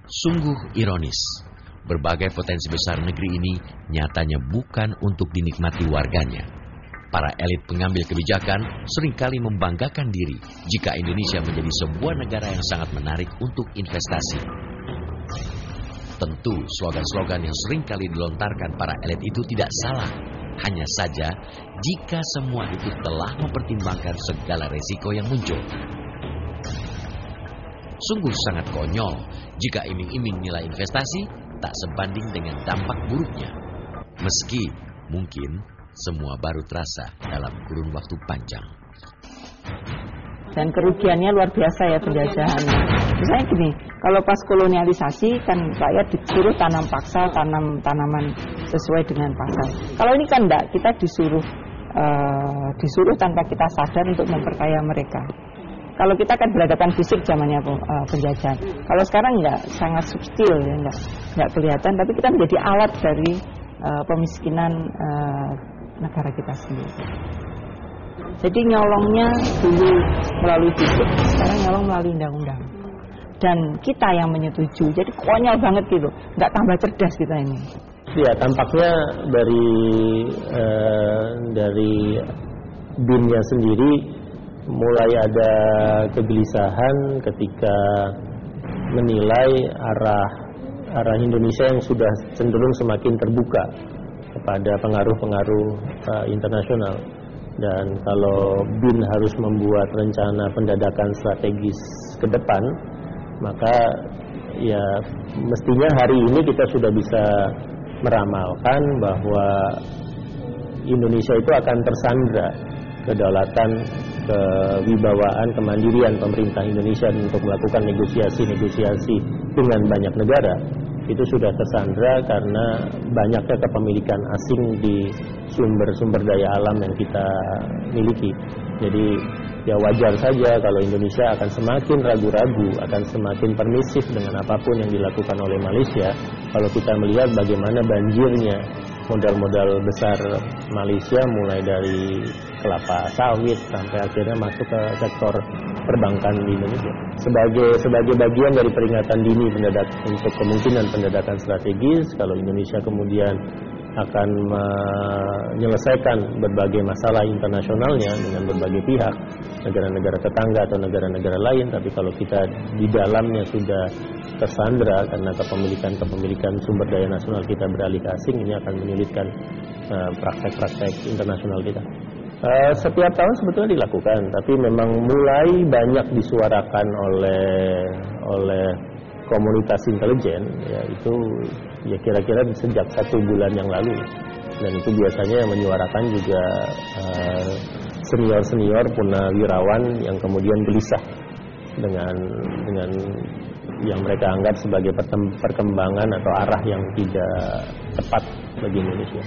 Sungguh ironis, berbagai potensi besar negeri ini nyatanya bukan untuk dinikmati warganya. Para elit pengambil kebijakan seringkali membanggakan diri jika Indonesia menjadi sebuah negara yang sangat menarik untuk investasi. Tentu slogan-slogan yang seringkali dilontarkan para elit itu tidak salah. Hanya saja jika semua itu telah mempertimbangkan segala resiko yang muncul. Sungguh sangat konyol jika iming-iming nilai investasi tak sebanding dengan dampak buruknya. Meski mungkin semua baru terasa dalam kurun waktu panjang. Dan kerugiannya luar biasa ya penjajahan. Misalnya gini, kalau pas kolonialisasi kan rakyat disuruh tanam paksa, tanam tanaman sesuai dengan pasar. Kalau ini kan enggak, kita disuruh tanpa kita sadar untuk memperkaya mereka. Kalau kita kan berhadapan fisik zamannya penjajahan. Kalau sekarang enggak, sangat subtil ya, enggak kelihatan, tapi kita menjadi alat dari pemiskinan negara kita sendiri. Jadi nyolongnya dulu melalui fisik, sekarang nyolong melalui undang-undang. Dan kita yang menyetujui, jadi konyol banget gitu, nggak tambah cerdas kita ini. Ya, tampaknya dari BIN-nya sendiri mulai ada kegelisahan ketika menilai arah Indonesia yang sudah cenderung semakin terbuka kepada pengaruh-pengaruh internasional. Dan kalau BIN harus membuat rencana pendadakan strategis ke depan, maka ya mestinya hari ini kita sudah bisa meramalkan bahwa Indonesia itu akan tersandra kedaulatan, kewibawaan, kemandirian pemerintah Indonesia untuk melakukan negosiasi dengan banyak negara. Itu sudah tersandra karena banyaknya kepemilikan asing di sumber-sumber daya alam yang kita miliki. Jadi ya wajar saja kalau Indonesia akan semakin ragu-ragu, akan semakin permisif dengan apapun yang dilakukan oleh Malaysia. Kalau kita melihat bagaimana banjirnya modal-modal besar Malaysia, mulai dari kelapa sawit sampai akhirnya masuk ke sektor perbankan di Indonesia. Sebagai bagian dari peringatan dini untuk kemungkinan pendadakan strategis, kalau Indonesia kemudian akan menyelesaikan berbagai masalah internasionalnya dengan berbagai pihak, negara-negara tetangga atau negara-negara lain, tapi kalau kita di dalamnya sudah tersandra karena kepemilikan sumber daya nasional kita beralih ke asing, ini akan menyulitkan praktek-praktek internasional kita. Setiap tahun sebetulnya dilakukan, tapi memang mulai banyak disuarakan oleh komunitas intelijen, ya itu ya kira-kira sejak 1 bulan yang lalu, dan itu biasanya yang menyuarakan juga senior-senior purnawirawan yang kemudian gelisah dengan yang mereka anggap sebagai perkembangan atau arah yang tidak tepat bagi Indonesia.